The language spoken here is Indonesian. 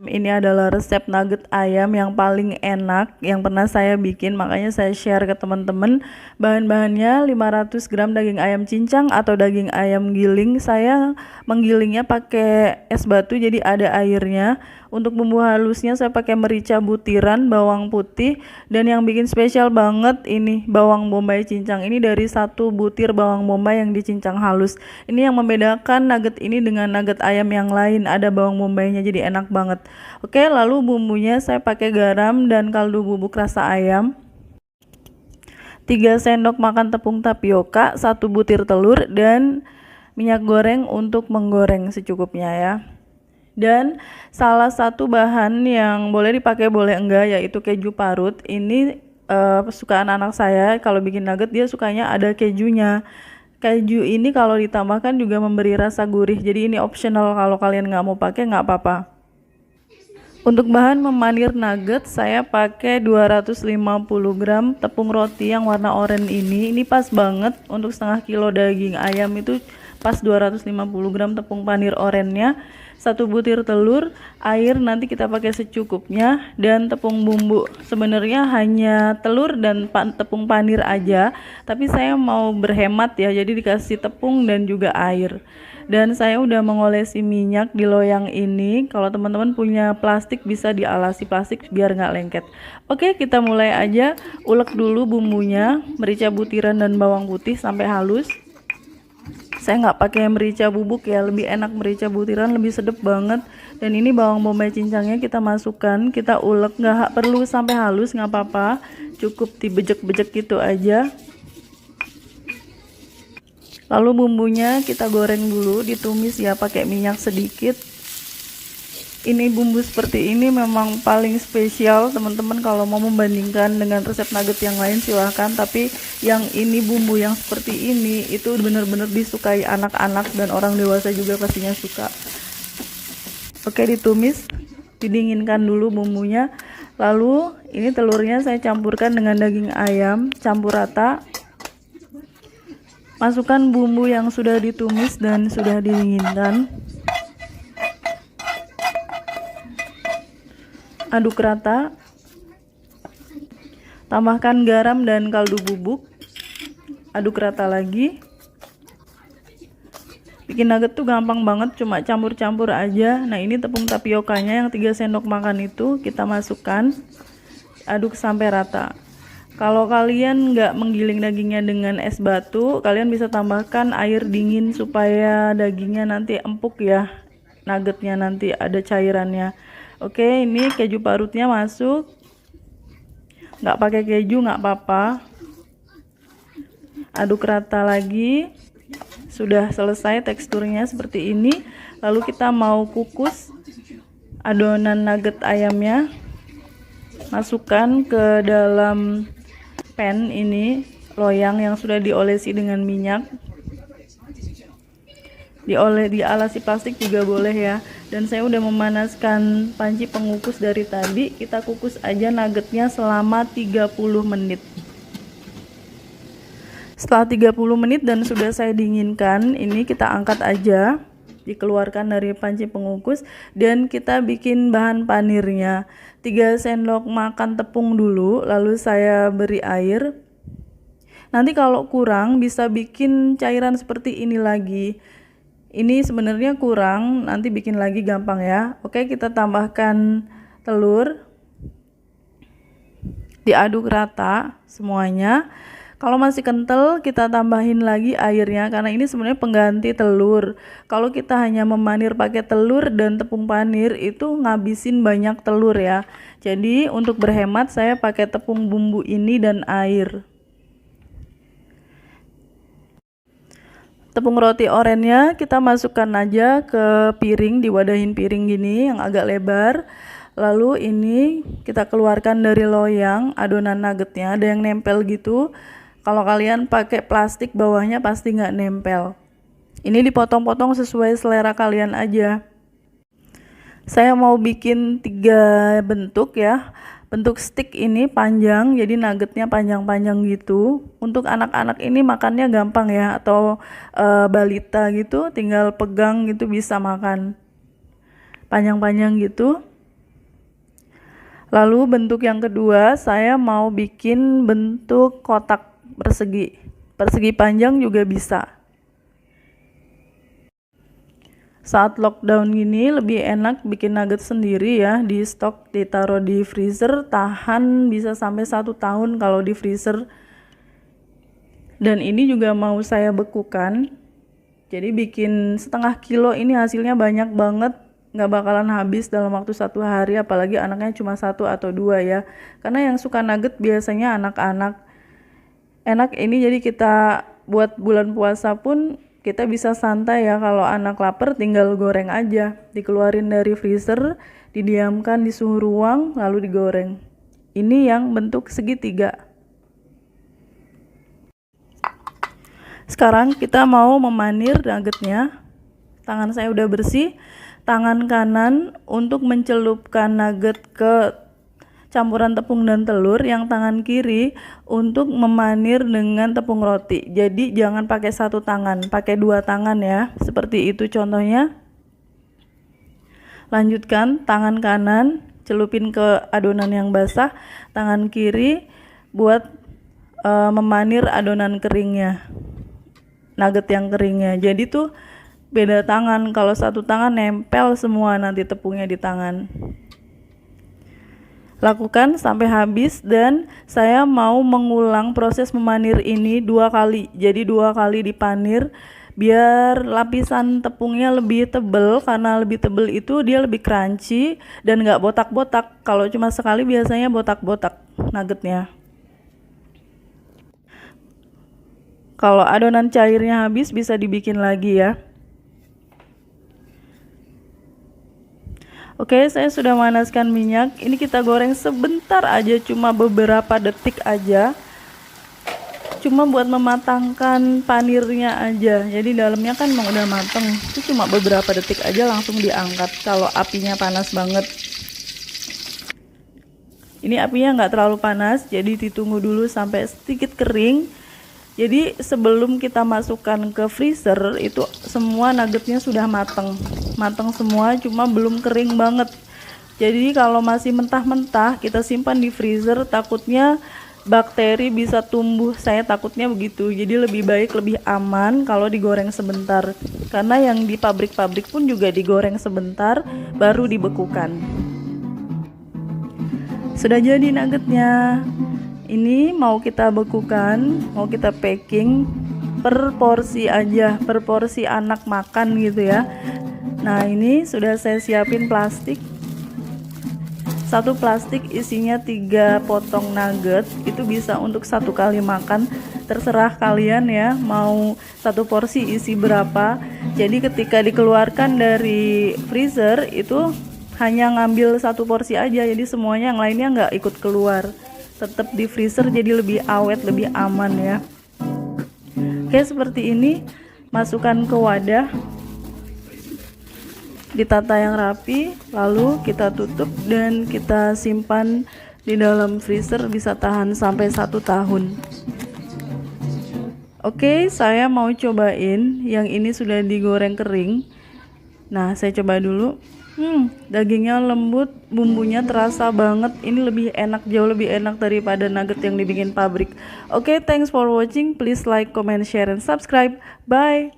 Ini adalah resep nugget ayam yang paling enak yang pernah saya bikin, makanya saya share ke teman-teman. Bahan-bahannya 500 gram daging ayam cincang atau daging ayam giling. Saya menggilingnya pakai es batu jadi ada airnya. Untuk bumbu halusnya saya pakai merica butiran, bawang putih, dan yang bikin spesial banget ini bawang bombay cincang. Ini dari 1 butir bawang bombay yang dicincang halus. Ini yang membedakan nugget ini dengan nugget ayam yang lain, ada bawang bombaynya jadi enak banget. Oke, lalu bumbunya saya pakai garam dan kaldu bubuk rasa ayam, 3 sendok makan tepung tapioka, 1 butir telur, dan minyak goreng untuk menggoreng secukupnya ya. Dan salah satu bahan yang boleh dipakai boleh enggak yaitu keju parut. Ini kesukaan anak saya, kalau bikin nugget dia sukanya ada kejunya. Keju ini kalau ditambahkan juga memberi rasa gurih, jadi ini optional, kalau kalian nggak mau pakai nggak apa-apa. Untuk bahan memanir nugget saya pakai 250 gram tepung roti yang warna oranye ini pas banget untuk setengah kilo daging ayam, itu pas 250 gram tepung panir oranye, 1 butir telur, air nanti kita pakai secukupnya, dan tepung bumbu sebenarnya hanya telur dan tepung panir aja, tapi saya mau berhemat ya, jadi dikasih tepung dan juga air. Dan saya udah mengolesi minyak di loyang ini. Kalau teman-teman punya plastik bisa dialasi plastik biar nggak lengket. Oke, kita mulai aja. Ulek dulu bumbunya, merica butiran dan bawang putih sampai halus. Saya nggak pakai merica bubuk ya, lebih enak merica butiran, lebih sedap banget. Dan ini bawang bombay cincangnya kita masukkan, kita ulek, nggak perlu sampai halus, nggak apa-apa, cukup dibejek-bejek gitu aja. Lalu bumbunya kita goreng dulu, ditumis ya pakai minyak sedikit. Ini bumbu seperti ini memang paling spesial teman-teman, kalau mau membandingkan dengan resep nugget yang lain silahkan, tapi yang ini bumbu yang seperti ini itu benar-benar disukai anak-anak dan orang dewasa juga pastinya suka. Oke, ditumis, didinginkan dulu bumbunya. Lalu ini telurnya saya campurkan dengan daging ayam, campur rata. Masukkan bumbu yang sudah ditumis dan sudah didinginkan. Aduk rata. Tambahkan garam dan kaldu bubuk. Aduk rata lagi. Bikin nugget tuh gampang banget, cuma campur-campur aja. Nah, ini tepung tapiokanya yang 3 sendok makan itu kita masukkan. Aduk sampai rata. Kalau kalian nggak menggiling dagingnya dengan es batu, kalian bisa tambahkan air dingin supaya dagingnya nanti empuk ya, nuggetnya nanti ada cairannya. Oke, ini keju parutnya masuk. Nggak pakai keju nggak apa-apa. Aduk rata lagi. Sudah selesai teksturnya seperti ini. Lalu kita mau kukus adonan nugget ayamnya. Masukkan ke dalam pan ini, loyang yang sudah diolesi dengan minyak. Dialasi plastik juga boleh ya. Dan saya udah memanaskan panci pengukus dari tadi. Kita kukus aja nuggetnya selama 30 menit. Setelah 30 menit dan sudah saya dinginkan, ini kita angkat aja, dikeluarkan dari panci pengukus, dan kita bikin bahan panirnya. 3 sendok makan tepung dulu, lalu saya beri air. Nanti kalau kurang bisa bikin cairan seperti ini lagi. Ini sebenarnya kurang, nanti bikin lagi gampang ya. Oke, kita tambahkan telur. Diaduk rata semuanya. Kalau masih kental kita tambahin lagi airnya, karena ini sebenarnya pengganti telur. Kalau kita hanya memanir pakai telur dan tepung panir itu ngabisin banyak telur ya. Jadi untuk berhemat saya pakai tepung bumbu ini dan air. Tepung roti orennya kita masukkan aja ke piring, diwadahin piring gini yang agak lebar. Lalu ini kita keluarkan dari loyang adonan nuggetnya, ada yang nempel gitu. Kalau kalian pakai plastik bawahnya pasti nggak nempel. Ini dipotong-potong sesuai selera kalian aja. Saya mau bikin 3 bentuk ya. Bentuk stick ini panjang, jadi nuggetnya panjang-panjang gitu. Untuk anak-anak ini makannya gampang ya, atau balita gitu, tinggal pegang gitu bisa makan. Panjang-panjang gitu. Lalu bentuk yang kedua, saya mau bikin bentuk kotak persegi. Persegi panjang juga bisa. Saat lockdown gini lebih enak bikin nugget sendiri ya, di stok, ditaruh di freezer, tahan bisa sampai 1 tahun kalau di freezer. Dan ini juga mau saya bekukan, jadi bikin setengah kilo, ini hasilnya banyak banget, nggak bakalan habis dalam waktu 1 hari, apalagi anaknya cuma 1 atau 2 ya, karena yang suka nugget biasanya anak-anak. Enak ini, jadi kita buat bulan puasa pun kita bisa santai ya, kalau anak lapar tinggal goreng aja, dikeluarin dari freezer, didiamkan di suhu ruang, lalu digoreng. Ini yang bentuk segitiga. Sekarang kita mau memanir nuggetnya. Tangan saya udah bersih. Tangan kanan untuk mencelupkan nugget ke campuran tepung dan telur, yang tangan kiri untuk memanir dengan tepung roti. Jadi jangan pakai 1 tangan, pakai 2 tangan ya, seperti itu contohnya. Lanjutkan, tangan kanan celupin ke adonan yang basah, tangan kiri buat memanir adonan keringnya, nugget yang keringnya. Jadi tuh beda tangan, kalau 1 tangan nempel semua nanti tepungnya di tangan. Lakukan sampai habis, dan saya mau mengulang proses memanir ini 2 kali. Jadi 2 kali dipanir biar lapisan tepungnya lebih tebal, karena lebih tebal itu dia lebih crunchy dan nggak botak-botak. Kalau cuma sekali biasanya botak-botak nuggetnya. Kalau adonan cairnya habis bisa dibikin lagi ya. Oke, saya sudah manaskan minyak. Ini kita goreng sebentar aja, cuma beberapa detik aja. Cuma buat mematangkan panirnya aja. Jadi dalamnya kan emang udah mateng. Itu cuma beberapa detik aja langsung diangkat kalau apinya panas banget. Ini apinya nggak terlalu panas, jadi ditunggu dulu sampai sedikit kering. Jadi sebelum kita masukkan ke freezer, itu semua nuggetnya sudah mateng semua, cuma belum kering banget. Jadi kalau masih mentah-mentah kita simpan di freezer, takutnya bakteri bisa tumbuh, saya takutnya begitu. Jadi lebih baik, lebih aman kalau digoreng sebentar, karena yang di pabrik-pabrik pun juga digoreng sebentar baru dibekukan. Sudah jadi nuggetnya. Ini mau kita bekukan, mau kita packing per porsi aja, per porsi anak makan gitu ya. Nah, ini sudah saya siapin plastik. 1 plastik isinya 3 potong nugget, itu bisa untuk 1 kali makan. Terserah kalian ya, mau 1 porsi isi berapa. Jadi ketika dikeluarkan dari freezer itu hanya ngambil 1 porsi aja, jadi semuanya yang lainnya nggak ikut keluar. Tetap di freezer, jadi lebih awet, lebih aman ya. Oke, seperti ini. Masukkan ke wadah, ditata yang rapi, lalu kita tutup dan kita simpan di dalam freezer, bisa tahan sampai 1 tahun. Oke, saya mau cobain yang ini sudah digoreng kering. Nah, saya coba dulu. Dagingnya lembut, bumbunya terasa banget. Ini lebih enak, jauh lebih enak daripada nugget yang dibikin pabrik. Oke, thanks for watching. Please like, comment, share, and subscribe. Bye.